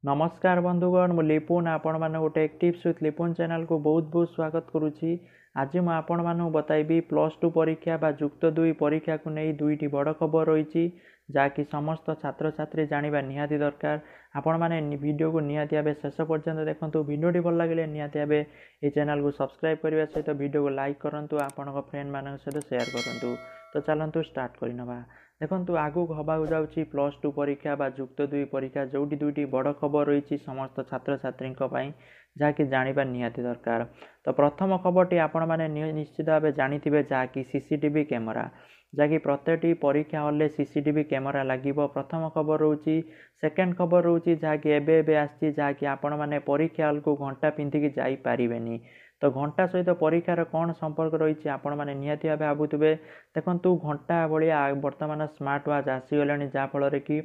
नमस्कार बंधुगण मु लिपुन आपण मान गोटे टिप्स विथ लिपुन चैनल को बहुत बहुत स्वागत करुच्ची। आज मैं आपण मानू बताइबी +2 परीक्षा बा युक्त 2 परीक्षा को नहीं दुईटी बड़ खबर रही जहाँकि समस्त छात्र छात्री जाना निहाती दरकार। आपण मैंने वीडियो को निहाती भाव शेष पर्यंत देखो। वीडियो भल लगे निहाती भाव ये चैनल को सब्सक्राइब करने सहित वीडियो को लाइक करूँ, आपण फ्रेंड मान सहित शेयर करूँ। तो चलतु स्टार्ट करनवा। देखो आगू हवा जाऊँगी +2 परीक्षा बा युक्त 2 परीक्षा जो दुईटी बड़ खबर रही समस्त छात्र छात्री जहाँकि जाना निहाती दरकार। तो प्रथम खबरटी आपण मैंने निश्चित भाव जानी जहाँकि सीसीटीवी कैमेरा जहाँकि प्रत्येक परीक्षा हॉल में सीसीटीवी कैमेरा लगे। प्रथम खबर रोचे। सेकेंड खबर रोचे जहाँकि एबे आसी जहाँकि आपण मैंने परीक्षा हॉल को घंटा पिंधिकी जापरेनि। तो घंटा सहित परीक्षार कौन संपर्क रही आपण मैंने निहाती भाव भावुवे। देखु घंटा भाया बर्तमान स्मार्ट वाच आसीगले जहाँफल कि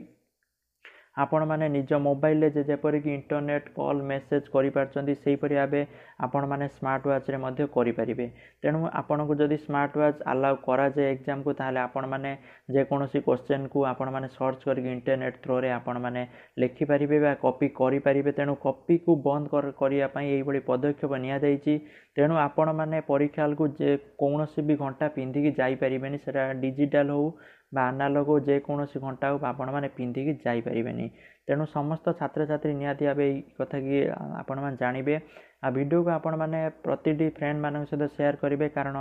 आपण मैंने निज मोबाइल जेपरिक इंटरनेट कॉल मेसेज करीपरि भाव आपण मैंने स्मार्ट वाच रे करें। तेणु आपन को जदि स्मार्ट वाच अलाउ करा जाए एग्जाम को ताहले आपण मैंने जेकोसी क्वेश्चन को आपण मैंने सर्च कर इंटरनेट थ्रो रे आपण मैंने लिखिपारे बा कॉपी करें। तेणु कॉपी को बंद करने पदक्षेप नि। तेणु आपण मैंने परीक्षा हॉल को जेकोसी भी घंटा पिंधिकी जापरेनि, सेटा डिजिटल हो बा आनालॉग हो जेकोसी घंटा हो आपण मैंने पिंधिकी जापरेनि। तेणु समस्त छात्र छात्री निहाती भाव कथा कि आपण मैंने जानवे। आ वीडियो को आपण मैंने प्रति फ्रेंड मान सहित शेयर करेंगे कारण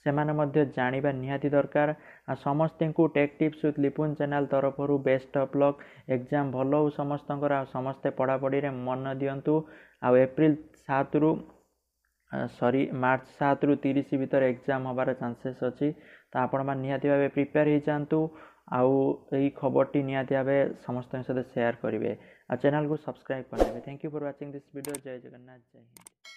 से माने जाना निहाती दरकार। आ समस्त को take tips with Lipun channel तरफ बेस्ट ऑफ लक। एग्जाम भल हो समस्त समस्ते पढ़ापढ़ी मन दिंतु। आ एप्रिल 7 रु मार्च 7 रु 30 भितर एग्जाम हबार चांसेस अच्छी। तो आपण मैंने निहाती भाव प्रिपेयर हो जातु। आई खबरटी निहाती भाव समस्त सहित शेयर करेंगे। आ चैनल को सब्सक्राइब करेंगे। Thank you for watching this video. जय जगन्नाथ, जय हिंद।